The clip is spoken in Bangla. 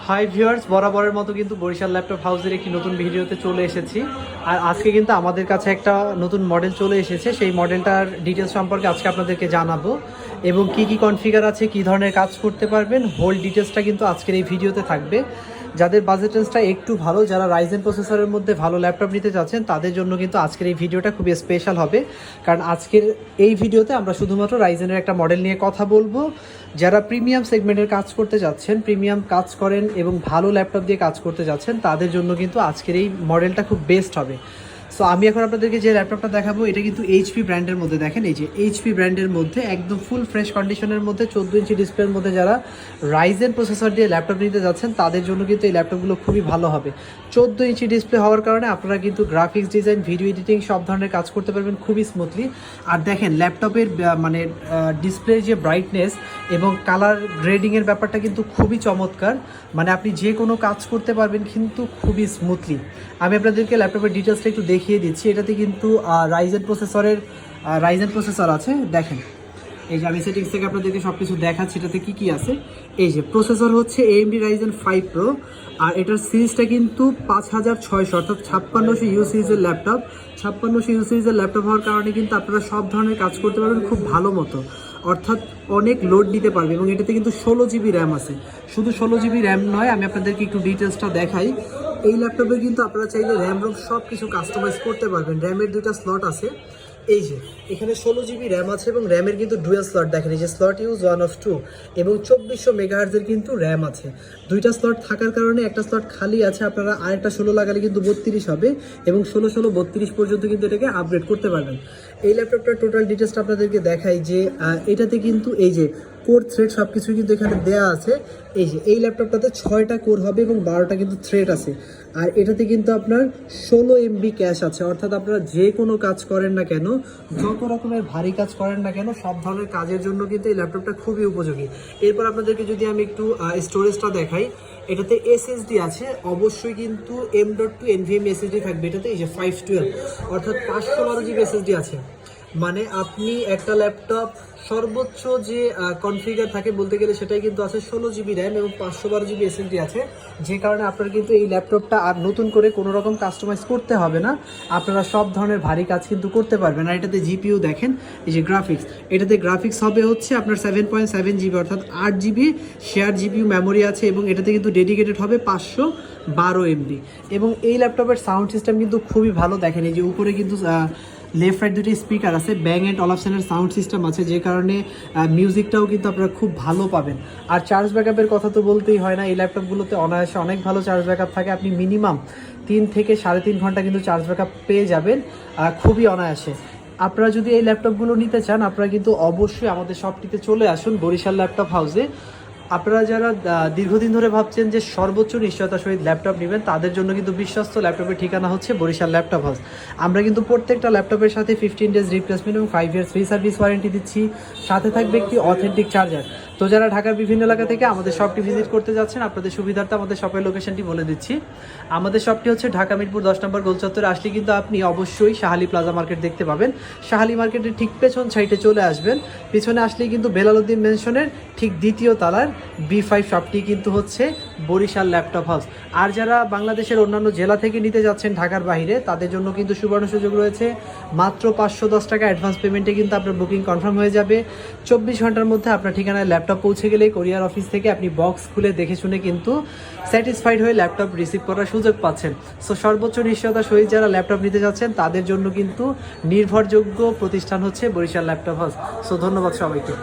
হাই ভিউয়ার্স, বরাবরের মতো কিন্তু বরিশাল ল্যাপটপ হাউসের একটি নতুন ভিডিওতে চলে এসেছি। আর আজকে কিন্তু আমাদের কাছে একটা নতুন মডেল চলে এসেছে। সেই মডেলটার ডিটেলস সম্পর্কে আজকে আপনাদেরকে জানাবো এবং কি কি কনফিগার আছে, কি ধরনের কাজ করতে পারবেন, হোল ডিটেলসটা কিন্তু আজকের এই ভিডিওতে থাকবে। যাদের বাজেট রেঞ্জটা একটু ভালো, যারা রাইজেন প্রসেসরের মধ্যে ভালো ল্যাপটপ নিতে চাচ্ছেন, তাদের জন্য কিন্তু আজকের এই ভিডিওটা খুবই স্পেশাল হবে। কারণ আজকের এই ভিডিওতে আমরা শুধুমাত্র রাইজেনের একটা মডেল নিয়ে কথা বলবো। যারা প্রিমিয়াম সেগমেন্টের কাজ করতে যাচ্ছেন, প্রিমিয়াম কাজ করেন এবং ভালো ল্যাপটপ দিয়ে কাজ করতে যাচ্ছেন, তাদের জন্য কিন্তু আজকের এই মডেলটা খুব বেস্ট হবে। সো আমি এখন আপনাদেরকে যে ল্যাপটপটা দেখাবো, এটা কিন্তু এইচপি ব্র্যান্ডের মধ্যে, দেখেন এই যে এইচপি ব্র্যান্ডের মধ্যে একদম ফুল ফ্রেশ কন্ডিশনের মধ্যে 14 ইঞ্চি ডিসপ্লের মধ্যে যারা রাইজেন প্রসেসর দিয়ে ল্যাপটপ নিতে যাচ্ছেন, তাদের জন্য কিন্তু এই ল্যাপটপগুলো খুবই ভালো হবে। 14 ইঞ্চি ডিসপ্লে হওয়ার কারণে আপনারা কিন্তু গ্রাফিক্স ডিজাইন, ভিডিও এডিটিং সব ধরনের কাজ করতে পারবেন খুবই স্মুথলি। আর দেখেন ল্যাপটপের মানে ডিসপ্লের যে ব্রাইটনেস এবং কালার গ্রেডিংয়ের ব্যাপারটা কিন্তু খুবই চমৎকার। মানে আপনি যে কোনো কাজ করতে পারবেন কিন্তু খুবই স্মুথলি। আমি আপনাদেরকে ল্যাপটপের ডিটেলসটা একটু দেখিয়ে দিচ্ছি। এটাতে কিন্তু রাইজেন প্রসেসর আছে। দেখেন এই যে আমি সেটিংস থেকে আপনাদেরকে সব কিছু দেখাচ্ছি এটাতে কী কী আছে। এই যে প্রসেসর হচ্ছে AMD Ryzen 5 Pro, আর এটার সিরিজটা কিন্তু 5600, অর্থাৎ 5600 ইউ সিরিজের ল্যাপটপ। 5600 ইউ সিরিজের ল্যাপটপ হওয়ার কারণে কিন্তু আপনারা সব ধরনের কাজ করতে পারবেন খুব ভালো মতো, অর্থাৎ অনেক লোড দিতে পারবে। এবং এটাতে কিন্তু 16 জিবি র্যাম আছে। শুধু 16 জিবি র্যাম নয়, আমি আপনাদেরকে একটু ডিটেলসটা দেখাই। এই ল্যাপটপে কিন্তু আপনারা চাইলে র্যাম রোম সব কিছু কাস্টমাইজ করতে পারবেন। র্যামের 2টা স্লট আছে। এই যে এখানে 16 জিবি র্যাম আছে এবং র্যামের কিন্তু ডুয়াল স্লট, দেখেন এই যে স্লট ইউজ 1 of 2 এবং 2400 মেগাহার্জের কিন্তু র্যাম আছে। 2টা স্লট থাকার কারণে একটা স্লট খালি আছে, আপনারা আরেকটা 16 লাগালে কিন্তু 32 হবে এবং 16 32 পর্যন্ত কিন্তু এটাকে আপগ্রেড করতে পারবেন। এই ল্যাপটপটার টোটাল ডিটেলসটা আপনাদেরকে দেখাই যে এটাতে কিন্তু এই যে কোর থ্রেড সব কিছু কিন্তু এখানে দেওয়া আছে। এই যে এই ল্যাপটপটাতে 6টা কোর হবে এবং 12টা কিন্তু থ্রেড আছে। আর এটাতে কিন্তু আপনার 16 MB ক্যাশ আছে, অর্থাৎ আপনারা যে কোনো কাজ করেন না কেন, যত রকমের ভারী কাজ করেন না কেন, সব ধরনের কাজের জন্য কিন্তু এই ল্যাপটপটা খুবই উপযোগী। এরপর আপনাদেরকে যদি আমি একটু স্টোরেজটা দেখাই, এটাতে SSD আছে অবশ্যই, কিন্তু M.2 NVMe SSD থাকবে এটাতে। এই যে 512, অর্থাৎ 512 জিবি SSD আছে। মানে আপনি একটা ল্যাপটপ সর্বোচ্চ যে কনফিগার থাকে বলতে গেলে সেটাই কিন্তু আছে 16 জিবি র্যাম এবং 512 জিবি SSD আছে, যে কারণে আপনার কিন্তু এই ল্যাপটপটা আর নতুন করে কোনো রকম কাস্টমাইজ করতে হবে না। আপনারা সব ধরনের ভারী কাজ কিন্তু করতে পারবেন। আর এটাতে GPU দেখেন, এই যে গ্রাফিক্স, এটাতে গ্রাফিক্স হবে হচ্ছে আপনার 7.7 জিবি, অর্থাৎ 8 জিবি শেয়ার GPU মেমোরি আছে এবং এটাতে কিন্তু ডেডিকেটেড হবে 512 MB। এবং এই ল্যাপটপের সাউন্ড সিস্টেম কিন্তু খুবই ভালো। দেখেন এই যে উপরে কিন্তু লেফট রাইট দুটি স্পিকার আছে, ব্যাং অ্যান্ড অলাপশনের সাউন্ড সিস্টেম আছে, যে কারণে মিউজিকটাও কিন্তু আপনারা খুব ভালো পাবেন। আর চার্জ ব্যাকআপের কথা তো বলতেই হয় না, এই ল্যাপটপগুলোতে অনায়াসে অনেক ভালো চার্জ ব্যাকআপ থাকে। আপনি মিনিমাম 3 থেকে 3.5 ঘন্টা কিন্তু চার্জ ব্যাকআপ পেয়ে যাবেন খুবই অনায়াসে। আপনারা যদি এই ল্যাপটপগুলো নিতে চান, আপনারা কিন্তু অবশ্যই আমাদের শপটিতে চলে আসুন, বরিশাল ল্যাপটপ হাউসে। আপনারা যারা দীর্ঘদিন ধরে ভাবছেন যে সর্বোচ্চ নিশ্চয়তার সহিত ল্যাপটপ নেবেন, তাদের জন্য কিন্তু বিশ্বস্ত ল্যাপটপের ঠিকানা হচ্ছে বরিশাল ল্যাপটপ হাউস। আমরা কিন্তু প্রত্যেকটা ল্যাপটপের সাথে 15 ডেজ রিপ্লেসমেন্ট এবং 5 ইয়ার্স ফ্রি সার্ভিস ওয়ারেন্টি দিচ্ছি। সাথে থাকবে একটি অথেন্টিক চার্জার। তো যারা ঢাকার বিভিন্ন এলাকা থেকে আমাদের শপটি ভিজিট করতে যাচ্ছেন, আপনাদের সুবিধার্থে আমাদের শপের লোকেশনটি বলে দিচ্ছি। আমাদের শপটি হচ্ছে ঢাকা মিরপুর 10 নম্বর গোলচত্বরে আসলে কিন্তু আপনি অবশ্যই শাহালি প্লাজা মার্কেট দেখতে পাবেন। শাহালি মার্কেটের ঠিক পেছন সাইডে চলে আসবেন, পিছনে আসলেই কিন্তু বেলালউদ্দিন মেনশনের ঠিক দ্বিতীয় তলার B5 শপটি কিন্তু হচ্ছে বরিশাল ল্যাপটপ হাউস। আর যারা বাংলাদেশের অন্যান্য জেলা থেকে নিতে যাচ্ছেন ঢাকার বাইরে, তাদের জন্য কিন্তু সুবর্ণ সুযোগ রয়েছে। মাত্র 510 টাকা অ্যাডভান্স পেমেন্টে কিন্তু আপনার বুকিং কনফার্ম হয়ে যাবে। 24 ঘন্টার মধ্যে আপনার ঠিকানায় ল্যাপটপ পৌঁছে গেলে কোরিয়ার অফিস থেকে আপনি বক্স খুলে দেখে শুনে কিন্তু স্যাটিসফাইড হয়ে ল্যাপটপ রিসিভ করার সুযোগ পাচ্ছেন। সো সর্বোচ্চ নিশ্চয়তা সহিত যারা ল্যাপটপ নিতে যাচ্ছেন, তাদের জন্য কিন্তু নির্ভরযোগ্য প্রতিষ্ঠান হচ্ছে বরিশাল ল্যাপটপ হাউস। সো ধন্যবাদ সবাইকে।